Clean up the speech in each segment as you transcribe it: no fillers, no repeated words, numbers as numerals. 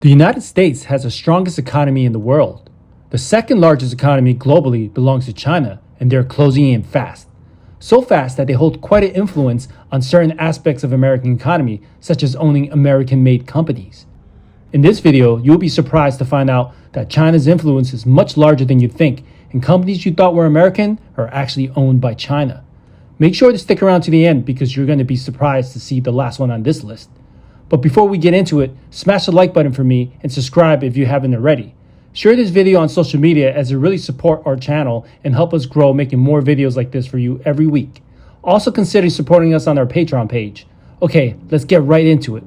The United States has the strongest economy in the world. The second largest economy globally belongs to China, and they're closing in fast. So fast that they hold quite an influence on certain aspects of American economy, such as owning American-made companies. In this video, you'll be surprised to find out that China's influence is much larger than you think, and companies you thought were American are actually owned by China. Make sure to stick around to the end because you're going to be surprised to see the last one on this list. But before we get into it, smash the like button for me and subscribe if you haven't already. Share this video on social media as it really support our channel and help us grow making more videos like this for you every week. Also consider supporting us on our Patreon page. Okay, let's get right into it.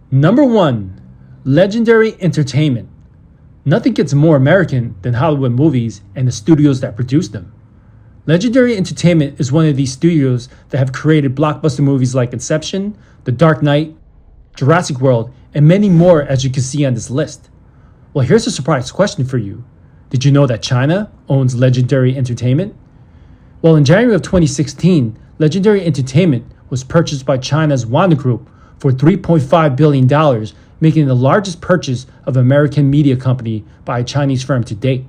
Number 1. Legendary entertainment. Nothing gets more American than Hollywood movies and the studios that produce them. Legendary Entertainment is one of these studios that have created blockbuster movies like Inception, The Dark Knight, Jurassic World, and many more as you can see on this list. Well, here's a surprise question for you. Did you know that China owns Legendary Entertainment? Well, in January of 2016, Legendary Entertainment was purchased by China's Wanda Group for $3.5 billion, making it the largest purchase of an American media company by a Chinese firm to date.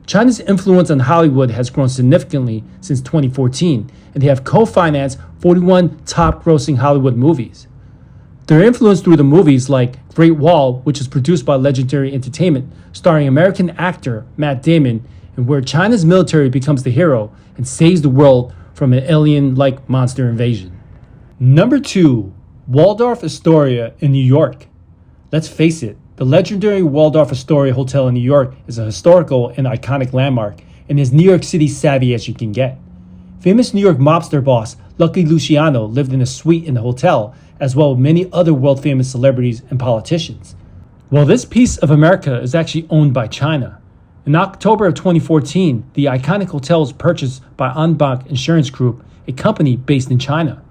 China's influence on Hollywood has grown significantly since 2014, and they have co-financed 41 top-grossing Hollywood movies. Their influence through the movies like Great Wall, which is produced by Legendary Entertainment, starring American actor Matt Damon, and where China's military becomes the hero and saves the world from an alien-like monster invasion. Number 2. Waldorf Astoria in New York. Let's face it, the legendary Waldorf Astoria Hotel in New York is a historical and iconic landmark and is New York City savvy as you can get. Famous New York mobster boss Lucky Luciano lived in a suite in the hotel, as well as many other world-famous celebrities and politicians. Well, this piece of America is actually owned by China. In October of 2014, the iconic hotel was purchased by Anbank Insurance Group, a company based in China.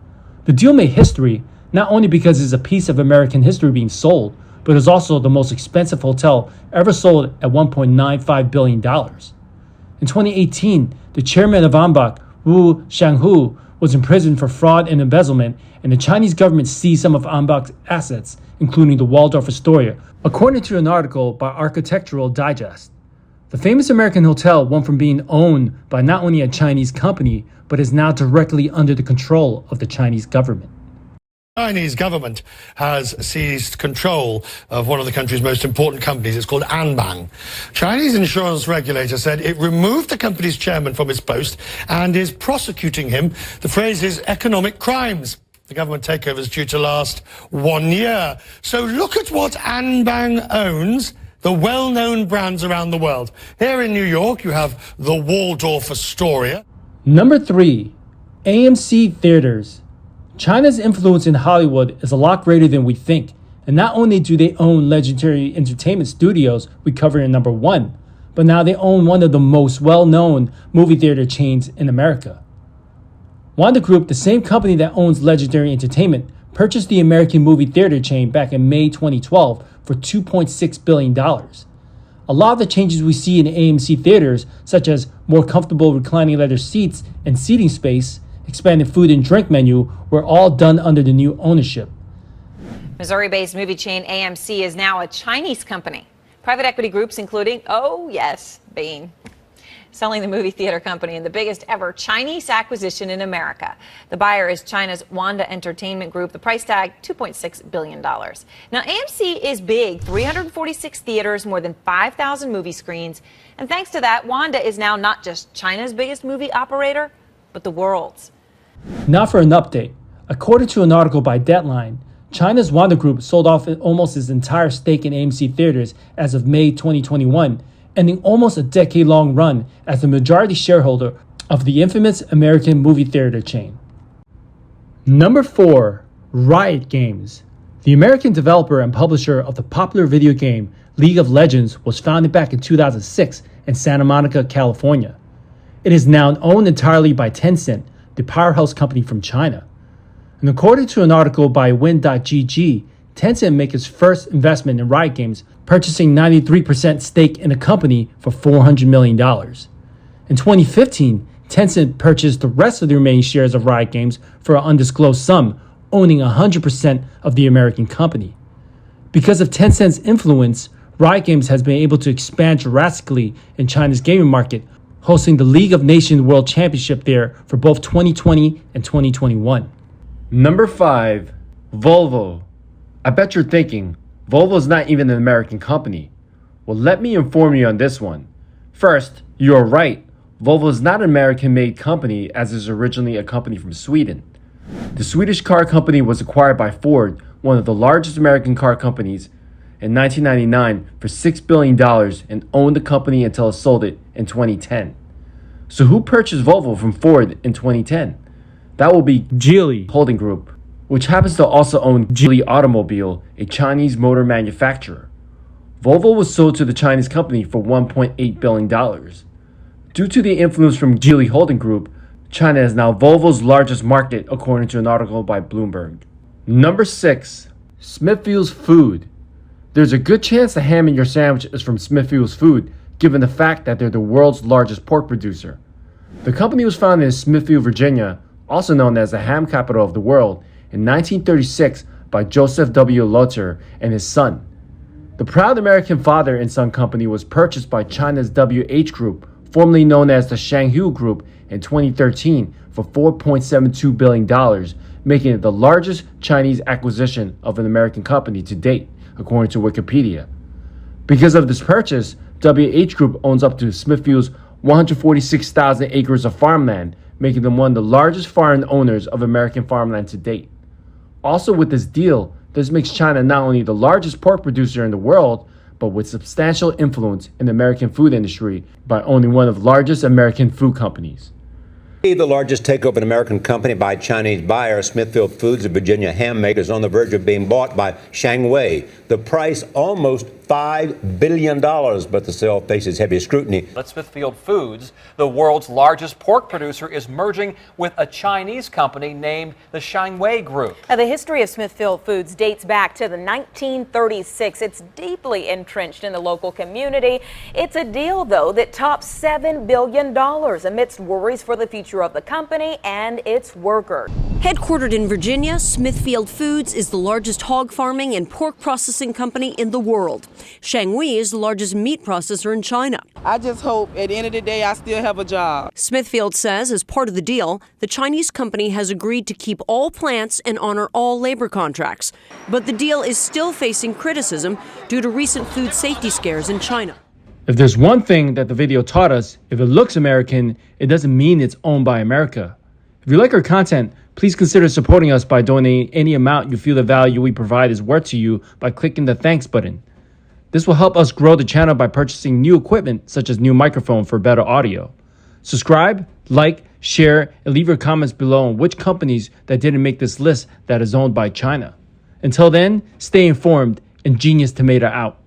The deal made history not only because it's a piece of American history being sold, but is also the most expensive hotel ever sold at $1.95 billion. In 2018, the chairman of Anbank, Wu Shanghu, was imprisoned for fraud and embezzlement, and the Chinese government seized some of Anbank's assets, including the Waldorf Astoria, according to an article by Architectural Digest. The famous American hotel went from being owned by not only a Chinese company, but is now directly under the control of the Chinese government. The Chinese government has seized control of one of the country's most important companies. It's called Anbang. Chinese insurance regulator said it removed the company's chairman from his post and is prosecuting him. The phrase is economic crimes. The government takeover is due to last 1 year. So look at what Anbang owns, the well-known brands around the world. Here in New York, you have the Waldorf Astoria. Number 3. AMC Theaters. China's influence in Hollywood is a lot greater than we think, and not only do they own Legendary Entertainment Studios we covered in number 1, but now they own one of the most well-known movie theater chains in America. Wanda Group, the same company that owns Legendary Entertainment, purchased the American movie theater chain back in May 2012 for $2.6 billion. A lot of the changes we see in AMC theaters, such as more comfortable reclining leather seats and seating space, expanded food and drink menu, were all done under the new ownership. Missouri-based movie chain AMC is now a Chinese company. Private equity groups including, oh yes, Bain, selling the movie theater company in the biggest ever Chinese acquisition in America. The buyer is China's Wanda Entertainment Group. The price tag, $2.6 billion. Now, AMC is big, 346 theaters, more than 5,000 movie screens. And thanks to that, Wanda is now not just China's biggest movie operator, but the world's. Now for an update. According to an article by Deadline, China's Wanda Group sold off almost its entire stake in AMC Theaters as of May 2021, ending almost a decade-long run as the majority shareholder of the infamous American movie theater chain. Number 4. Riot Games. The American developer and publisher of the popular video game League of Legends was founded back in 2006 in Santa Monica, California. It is now owned entirely by Tencent, the powerhouse company from China. And according to an article by Win.gg, Tencent made its first investment in Riot Games, purchasing 93% stake in the company for $400 million. In 2015, Tencent purchased the rest of the remaining shares of Riot Games for an undisclosed sum, owning 100% of the American company. Because of Tencent's influence, Riot Games has been able to expand drastically in China's gaming market, hosting the League of Nations World Championship there for both 2020 and 2021. Number 5. Volvo. I bet you're thinking, Volvo is not even an American company. Well, let me inform you on this one. First, you are right. Volvo is not an American-made company as it is originally a company from Sweden. The Swedish car company was acquired by Ford, one of the largest American car companies, in 1999 for $6 billion and owned the company until it sold it in 2010. So who purchased Volvo from Ford in 2010? That will be Geely Holding Group, which happens to also own Geely Automobile, a Chinese motor manufacturer. Volvo was sold to the Chinese company for $1.8 billion. Due to the influence from Geely Holding Group, China is now Volvo's largest market, according to an article by Bloomberg. Number 6. Smithfields Food. There's a good chance the ham in your sandwich is from Smithfields Food, given the fact that they're the world's largest pork producer. The company was founded in Smithfield, Virginia, also known as the ham capital of the world, in 1936 by Joseph W. Luther and his son. The proud American father and son company was purchased by China's WH Group, formerly known as the Shanghu Group, in 2013 for $4.72 billion, making it the largest Chinese acquisition of an American company to date, according to Wikipedia. Because of this purchase, WH Group owns up to Smithfield's 146,000 acres of farmland, making them one of the largest foreign owners of American farmland to date. Also with this deal, this makes China not only the largest pork producer in the world, but with substantial influence in the American food industry by owning one of the largest American food companies. The largest takeover of an American company by Chinese buyer, Smithfield Foods, a Virginia ham maker, is on the verge of being bought by Shangwei. The price almost $5 billion, but the sale faces heavy scrutiny. Smithfield Foods, the world's largest pork producer, is merging with a Chinese company named the Shangwei Group. Now, the history of Smithfield Foods dates back to the 1936. It's deeply entrenched in the local community. It's a deal, though, that tops $7 billion amidst worries for the future of the company and its workers. Headquartered in Virginia, Smithfield Foods is the largest hog farming and pork processing company in the world. Shangwei is the largest meat processor in China. I just hope at the end of the day I still have a job. Smithfield says as part of the deal, the Chinese company has agreed to keep all plants and honor all labor contracts. But the deal is still facing criticism due to recent food safety scares in China. If there's one thing that the video taught us, if it looks American, it doesn't mean it's owned by America. If you like our content, please consider supporting us by donating any amount you feel the value we provide is worth to you by clicking the thanks button. This will help us grow the channel by purchasing new equipment such as new microphone for better audio. Subscribe, like, share, and leave your comments below on which companies that didn't make this list that is owned by China. Until then, stay informed and Genius Tomato out.